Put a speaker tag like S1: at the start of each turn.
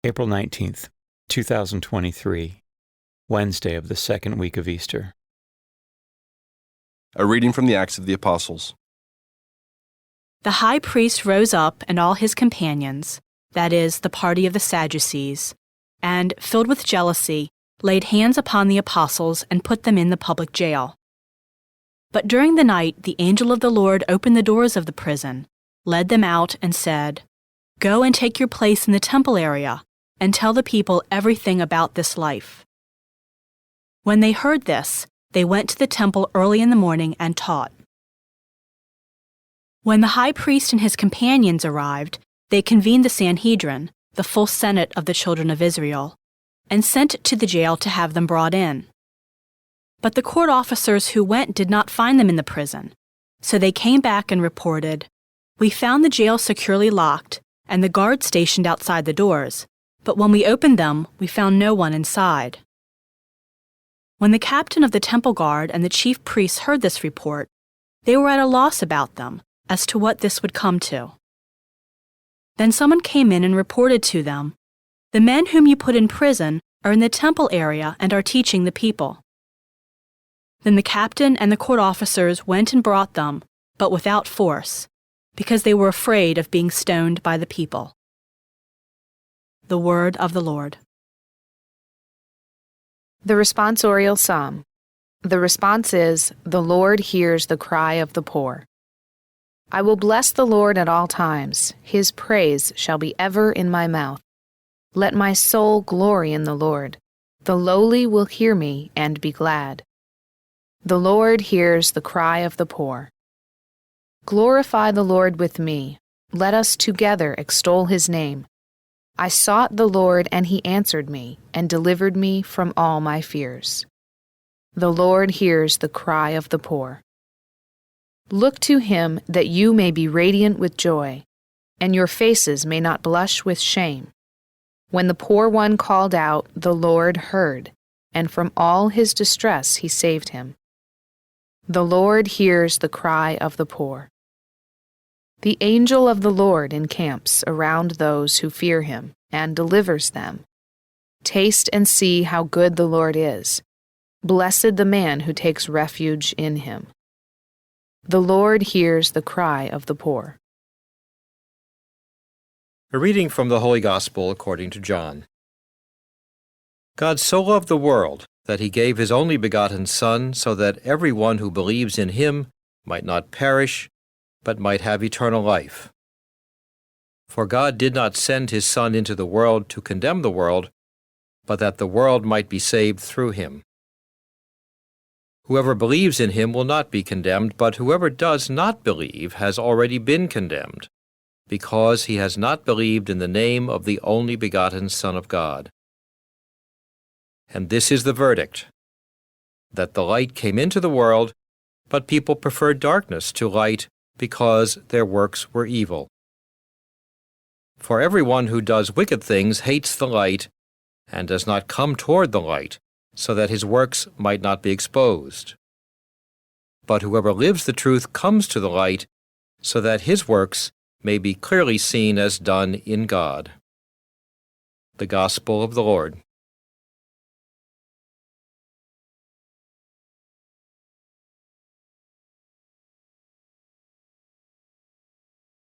S1: April 19th, 2023, Wednesday of the second week of Easter.
S2: A reading from the Acts of the Apostles.
S3: The high priest rose up and all his companions, that is, the party of the Sadducees, and, filled with jealousy, laid hands upon the apostles and put them in the public jail. But during the night the angel of the Lord opened the doors of the prison, led them out, and said, "Go and take your place in the temple area, and tell the people everything about this life." When they heard this, they went to the temple early in the morning and taught. When the high priest and his companions arrived, they convened the Sanhedrin, the full Senate of the children of Israel, and sent to the jail to have them brought in. But the court officers who went did not find them in the prison, so they came back and reported, "We found the jail securely locked and the guards stationed outside the doors, but when we opened them, we found no one inside." When the captain of the temple guard and the chief priests heard this report, they were at a loss about them as to what this would come to. Then someone came in and reported to them, "The men whom you put in prison are in the temple area and are teaching the people." Then the captain and the court officers went and brought them, but without force, because they were afraid of being stoned by the people. The word of the Lord.
S4: The responsorial psalm. The response is, "The Lord hears the cry of the poor." I will bless the Lord at all times. His praise shall be ever in my mouth. Let my soul glory in the Lord. The lowly will hear me and be glad. The Lord hears the cry of the poor. Glorify the Lord with me. Let us together extol his name. I sought the Lord, and he answered me, and delivered me from all my fears. The Lord hears the cry of the poor. Look to him that you may be radiant with joy, and your faces may not blush with shame. When the poor one called out, the Lord heard, and from all his distress he saved him. The Lord hears the cry of the poor. The angel of the Lord encamps around those who fear him and delivers them. Taste and see how good the Lord is. Blessed the man who takes refuge in him. The Lord hears the cry of the poor.
S5: A reading from the Holy Gospel according to John. God so loved the world that he gave his only begotten Son, so that everyone who believes in him might not perish, but might have eternal life. For God did not send his Son into the world to condemn the world, but that the world might be saved through him. Whoever believes in him will not be condemned, but whoever does not believe has already been condemned, because he has not believed in the name of the only begotten Son of God. And this is the verdict, that the light came into the world, but people preferred darkness to light because their works were evil. For everyone who does wicked things hates the light and does not come toward the light, so that his works might not be exposed. But whoever lives the truth comes to the light, so that his works may be clearly seen as done in God. The Gospel of the Lord.